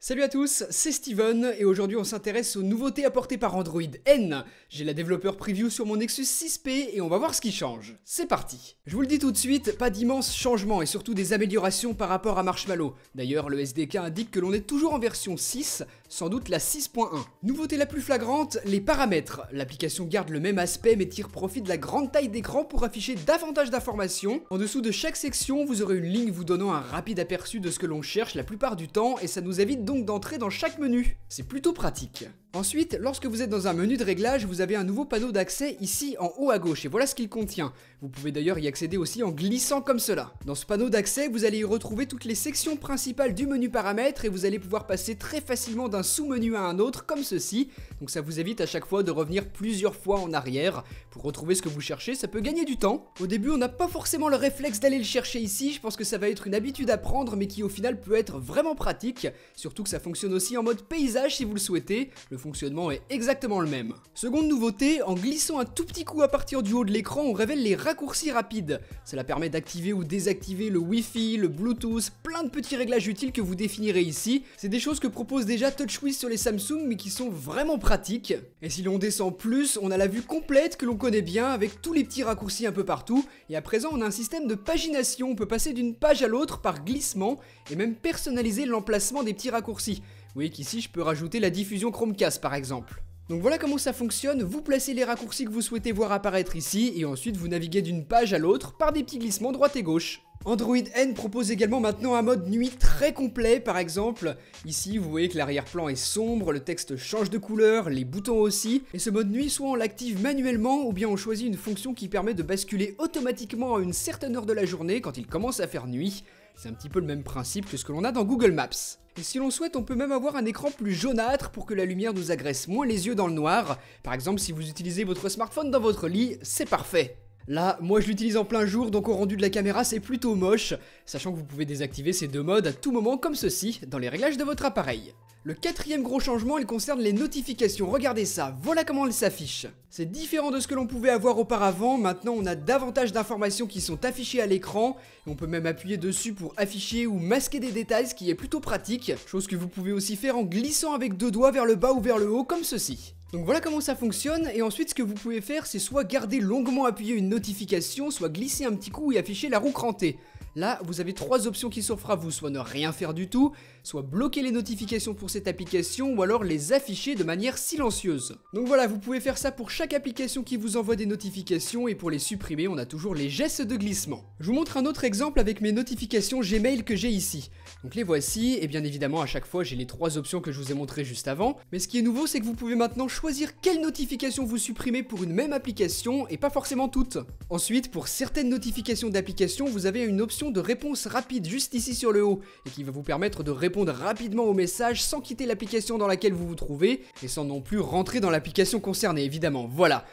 Salut à tous, c'est Steven et aujourd'hui on s'intéresse aux nouveautés apportées par Android N. J'ai la développeur preview sur mon Nexus 6P et on va voir ce qui change. C'est parti. Je vous le dis tout de suite, pas d'immenses changements et surtout des améliorations par rapport à Marshmallow. D'ailleurs, le SDK indique que l'on est toujours en version 6, sans doute la 6.1. Nouveauté la plus flagrante, les paramètres. L'application garde le même aspect mais tire profit de la grande taille d'écran pour afficher davantage d'informations. En dessous de chaque section, vous aurez une ligne vous donnant un rapide aperçu de ce que l'on cherche la plupart du temps et ça nous évite donc d'entrer dans chaque menu. C'est plutôt pratique. Ensuite, lorsque vous êtes dans un menu de réglage, vous avez un nouveau panneau d'accès ici en haut à gauche et voilà ce qu'il contient. Vous pouvez d'ailleurs y accéder aussi en glissant comme cela. Dans ce panneau d'accès, vous allez y retrouver toutes les sections principales du menu paramètres et vous allez pouvoir passer très facilement d'un sous-menu à un autre comme ceci. Donc ça vous évite à chaque fois de revenir plusieurs fois en arrière pour retrouver ce que vous cherchez, ça peut gagner du temps. Au début, on n'a pas forcément le réflexe d'aller le chercher ici, je pense que ça va être une habitude à prendre mais qui au final peut être vraiment pratique, surtout que ça fonctionne aussi en mode paysage si vous le souhaitez. Le fonctionnement est exactement le même. Seconde nouveauté, en glissant un tout petit coup à partir du haut de l'écran, on révèle les raccourcis rapides. Cela permet d'activer ou désactiver le Wi-Fi, le Bluetooth, plein de petits réglages utiles que vous définirez ici. C'est des choses que propose déjà TouchWiz sur les Samsung mais qui sont vraiment pratiques. Et si l'on descend plus, on a la vue complète que l'on connaît bien avec tous les petits raccourcis un peu partout. Et à présent, on a un système de pagination, on peut passer d'une page à l'autre par glissement et même personnaliser l'emplacement des petits raccourcis. Vous voyez qu'ici je peux rajouter la diffusion Chromecast par exemple. Donc voilà comment ça fonctionne, vous placez les raccourcis que vous souhaitez voir apparaître ici et ensuite vous naviguez d'une page à l'autre par des petits glissements droite et gauche. Android N propose également maintenant un mode nuit très complet, par exemple. Ici, vous voyez que l'arrière-plan est sombre, le texte change de couleur, les boutons aussi. Et ce mode nuit, soit on l'active manuellement, ou bien on choisit une fonction qui permet de basculer automatiquement à une certaine heure de la journée quand il commence à faire nuit. C'est un petit peu le même principe que ce que l'on a dans Google Maps. Et si l'on souhaite, on peut même avoir un écran plus jaunâtre pour que la lumière nous agresse moins les yeux dans le noir. Par exemple, si vous utilisez votre smartphone dans votre lit, c'est parfait. Là, moi je l'utilise en plein jour, donc au rendu de la caméra c'est plutôt moche, sachant que vous pouvez désactiver ces deux modes à tout moment comme ceci, dans les réglages de votre appareil. Le quatrième gros changement, il concerne les notifications, regardez ça, voilà comment elles s'affichent. C'est différent de ce que l'on pouvait avoir auparavant, maintenant on a davantage d'informations qui sont affichées à l'écran, et on peut même appuyer dessus pour afficher ou masquer des détails, ce qui est plutôt pratique, chose que vous pouvez aussi faire en glissant avec deux doigts vers le bas ou vers le haut comme ceci. Donc voilà comment ça fonctionne, et ensuite ce que vous pouvez faire c'est soit garder longuement appuyé une notification, soit glisser un petit coup et afficher la roue crantée. Là, vous avez trois options qui s'offrent à vous, soit ne rien faire du tout, soit bloquer les notifications pour cette application, ou alors les afficher de manière silencieuse. Donc voilà, vous pouvez faire ça pour chaque application qui vous envoie des notifications, et pour les supprimer, on a toujours les gestes de glissement. Je vous montre un autre exemple avec mes notifications Gmail que j'ai ici. Donc les voici, et bien évidemment à chaque fois j'ai les trois options que je vous ai montrées juste avant, mais ce qui est nouveau c'est que vous pouvez maintenant choisir quelle notification vous supprimez pour une même application, et pas forcément toutes. Ensuite, pour certaines notifications d'applications, vous avez une option de réponse rapide juste ici sur le haut et qui va vous permettre de répondre rapidement aux messages sans quitter l'application dans laquelle vous vous trouvez et sans non plus rentrer dans l'application concernée évidemment. Voilà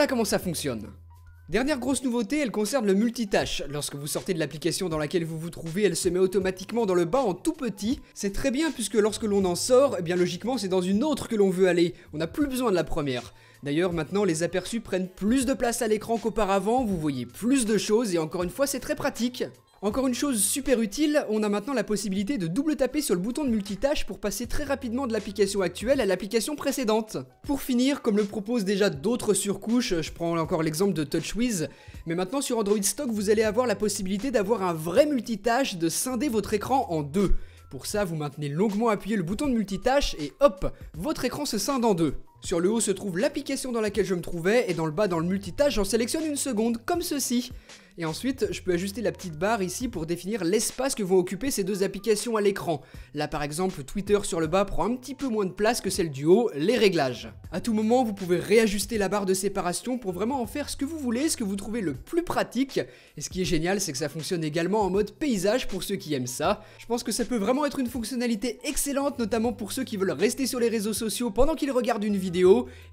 comment ça fonctionne. Dernière grosse nouveauté, elle concerne le multitâche. Lorsque vous sortez de l'application dans laquelle vous vous trouvez, elle se met automatiquement dans le bas en tout petit. C'est très bien puisque lorsque l'on en sort, eh bien logiquement c'est dans une autre que l'on veut aller. On n'a plus besoin de la première. D'ailleurs maintenant les aperçus prennent plus de place à l'écran qu'auparavant, vous voyez plus de choses et encore une fois c'est très pratique. Encore une chose super utile, on a maintenant la possibilité de double taper sur le bouton de multitâche pour passer très rapidement de l'application actuelle à l'application précédente. Pour finir, comme le proposent déjà d'autres surcouches, je prends encore l'exemple de TouchWiz, mais maintenant sur Android Stock vous allez avoir la possibilité d'avoir un vrai multitâche, de scinder votre écran en deux. Pour ça, vous maintenez longuement appuyé le bouton de multitâche et hop, votre écran se scinde en deux. Sur le haut se trouve l'application dans laquelle je me trouvais et dans le bas dans le multitâche j'en sélectionne une seconde comme ceci. Et ensuite je peux ajuster la petite barre ici pour définir l'espace que vont occuper ces deux applications à l'écran. Là par exemple Twitter sur le bas prend un petit peu moins de place que celle du haut, les réglages. À tout moment vous pouvez réajuster la barre de séparation pour vraiment en faire ce que vous voulez, ce que vous trouvez le plus pratique. Et ce qui est génial c'est que ça fonctionne également en mode paysage pour ceux qui aiment ça. Je pense que ça peut vraiment être une fonctionnalité excellente notamment pour ceux qui veulent rester sur les réseaux sociaux pendant qu'ils regardent une vidéo.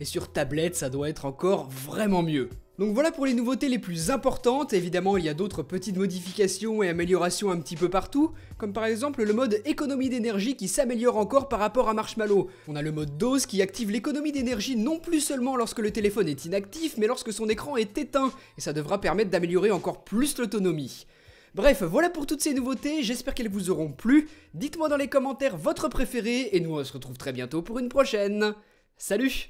Et sur tablette ça doit être encore vraiment mieux. Donc voilà pour les nouveautés les plus importantes, évidemment il y a d'autres petites modifications et améliorations un petit peu partout, comme par exemple le mode économie d'énergie qui s'améliore encore par rapport à Marshmallow. On a le mode dose qui active l'économie d'énergie non plus seulement lorsque le téléphone est inactif, mais lorsque son écran est éteint, et ça devra permettre d'améliorer encore plus l'autonomie. Bref, voilà pour toutes ces nouveautés, j'espère qu'elles vous auront plu. Dites-moi dans les commentaires votre préféré et nous on se retrouve très bientôt pour une prochaine. Salut!